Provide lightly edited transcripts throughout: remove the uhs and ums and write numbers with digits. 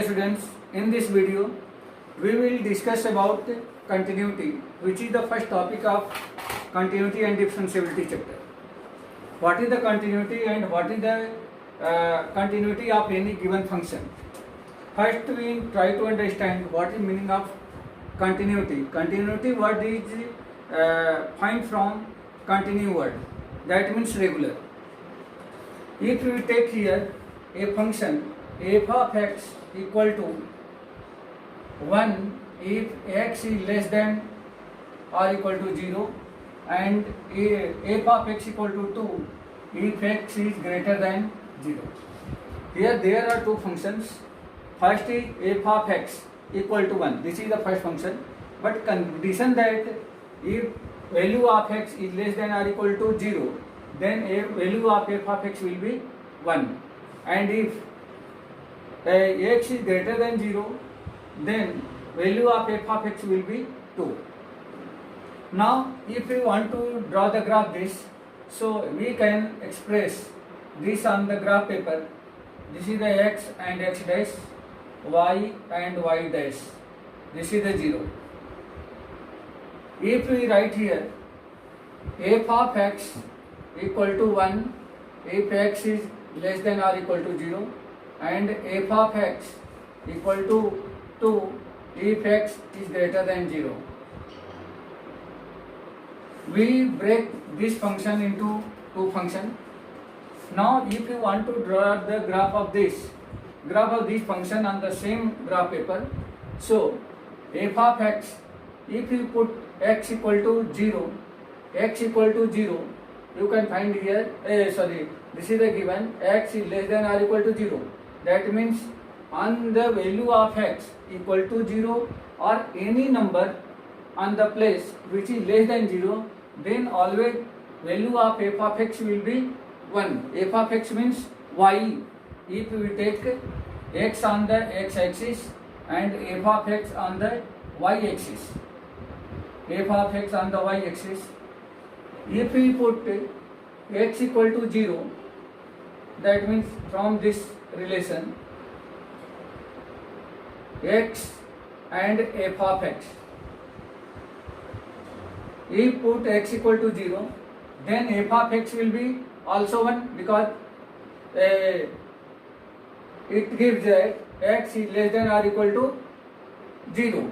Students, in this video we will discuss about continuity, which is the first topic of continuity and differentiability chapter. What is the continuity and what is the continuity of any given function? First we try to understand what is meaning of continuity. Continuity word is find from continue word, that means regular. If we take here a function f of x equal to 1 if x is less than or equal to 0, and f of x equal to 2 if x is greater than 0. Here there are two functions. First is f of x equal to 1. This is the first function, but condition that if value of x is less than or equal to 0, then a value of f of x will be 1, and if x is greater than 0, then value of f of x will be 2. Now if we want to draw the graph this, so we can express this on the graph paper. This is the x and x dash, y and y dash, this is the 0. If we write here f of x equal to 1 if x is less than or equal to 0, and f of x equal to 2 if x is greater than 0. We break this function into two functions. Now if you want to draw the graph of this function on the same graph paper, so f of x, if you put x equal to 0, you can find here, this is the given, x is less than or equal to 0. That means on the value of x equal to 0 or any number on the place which is less than 0, then always value of f of x will be 1. f of x means y. If we take x on the x axis and f of x on the y axis, if we put x equal to 0, that means from this relation x and f of x, if put x equal to 0, then f of x will be also 1, because it gives that x is less than or equal to 0.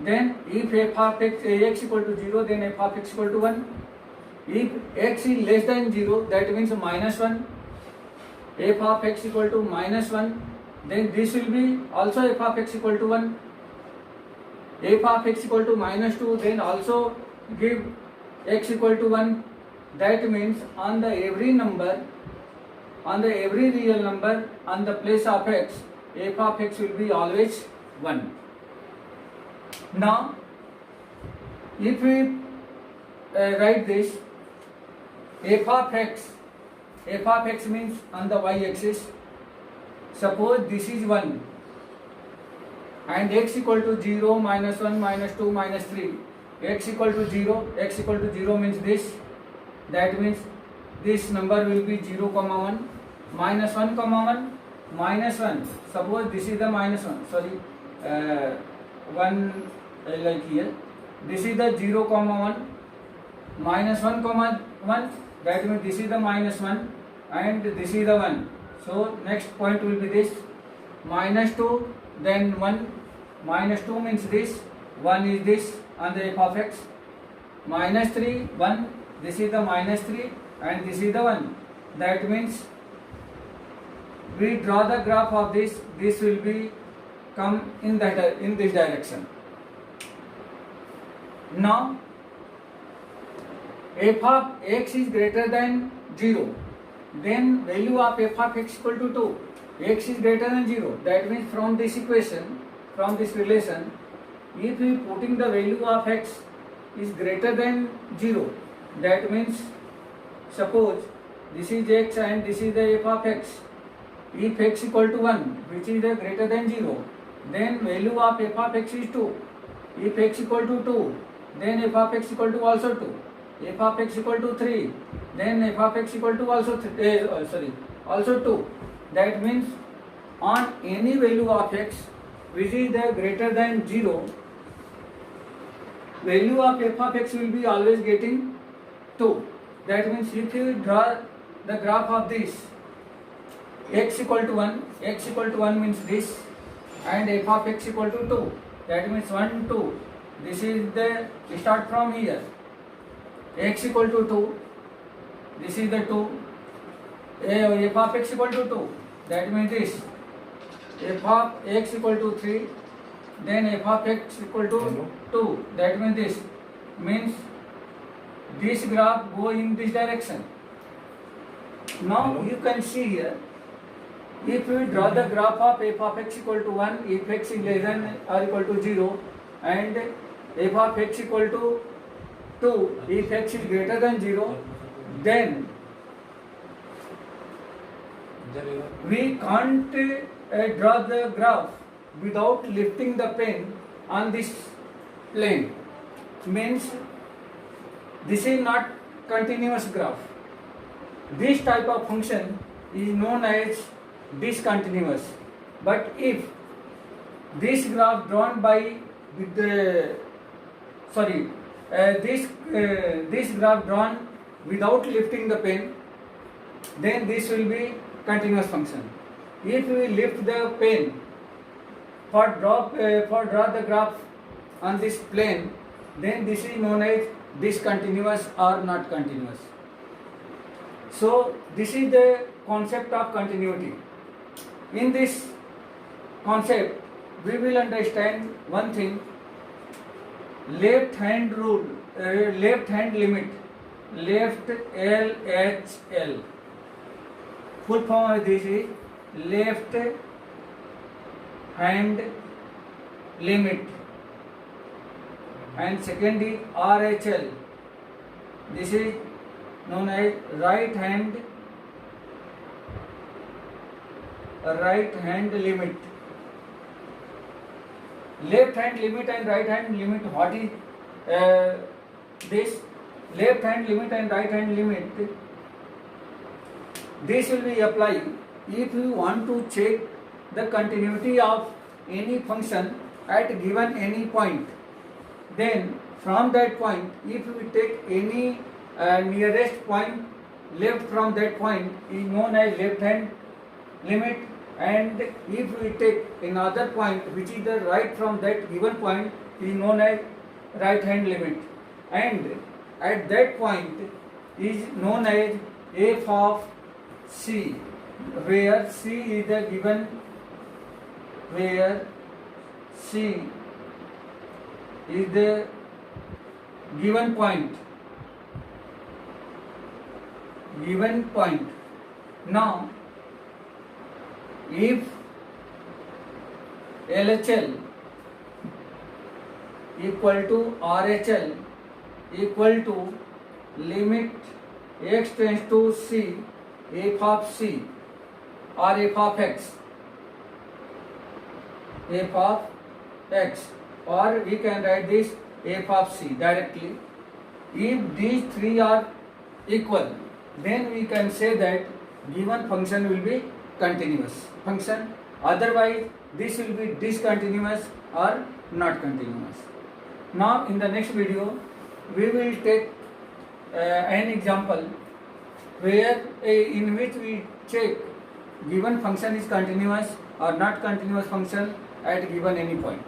Then if f of x equal to 0, then f of x equal to 1. If x is less than 0, that means minus 1. f of x equal to minus 1, then this will be also f of x equal to 1. f of x equal to minus 2, then also give x equal to 1. That means on the every real number on the place of x, f of x will be always 1. Now if we write this, f of x means on the y axis, suppose this is 1 and x equal to 0, minus 1, minus 2, minus 3, x equal to 0 means this, that means this number will be 0, 1, minus 1, 1, minus 1, suppose this is the minus 1, 1 like here, this is the 0, 1, minus 1, 1, that means this is the minus 1 and this is the 1. So next point will be this, minus 2, then 1, minus 2 means this, 1 is this on the f of x, minus 3, 1, this is the minus 3 and this is the 1. That means we draw the graph of this will be come in this direction. Now f of x is greater than 0, then value of f of x equal to 2. X is greater than 0, that means from this equation, from this relation, if we putting the value of x is greater than 0, that means suppose this is x and this is the f of x. If x equal to 1, which is the greater than 0, then value of f of x is 2. If x equal to 2, then f of x equal to also 2. F of x equal to 3, then f of x equal to also 2. That means on any value of x which is the greater than 0, value of f of x will be always getting 2. That means if you draw the graph of this x equal to 1 means this, and f of x equal to 2, that means 1, 2. This is the, start from here, x equal to 2, this is the 2, f of x equal to 2, that means this, f of x equal to 3, then f of x equal to 2, that means this, means this graph go in this direction. Now you can see here, if we draw the graph of f of x equal to 1, if x is less than or equal to 0, and f of x equal to 2, if x is greater than 0, then we can't draw the graph without lifting the pen on this plane. Means this is not continuous graph. This type of function is known as discontinuous. But if this graph drawn by with the this graph drawn without lifting the pen, then this will be continuous function. If we lift the pen for draw the graph on this plane, then this is known as discontinuous or not continuous. So this is the concept of continuity. In this concept, we will understand one thing: left hand rule, left hand limit, left LHL. Full form of this is left hand limit, and second is RHL. This is known as right hand limit. Left hand limit and right hand limit. What is this? Left hand limit and right hand limit. This will be applied if you want to check the continuity of any function at given any point. Then from that point, if we take any nearest point left from that point is known as left hand limit, and if we take another point which is the right from that given point is known as right hand limit, and at that point is known as f of c, where c is the given, where c is the given point. Now if LHL equal to RHL equal to limit x tends to c, f of c or f of x, or we can write this f of c directly. If these three are equal, then we can say that given function will be continuous function. Otherwise, this will be discontinuous or not continuous. Now, in the next video, we will take an example where in which we check given function is continuous or not continuous function at given any point.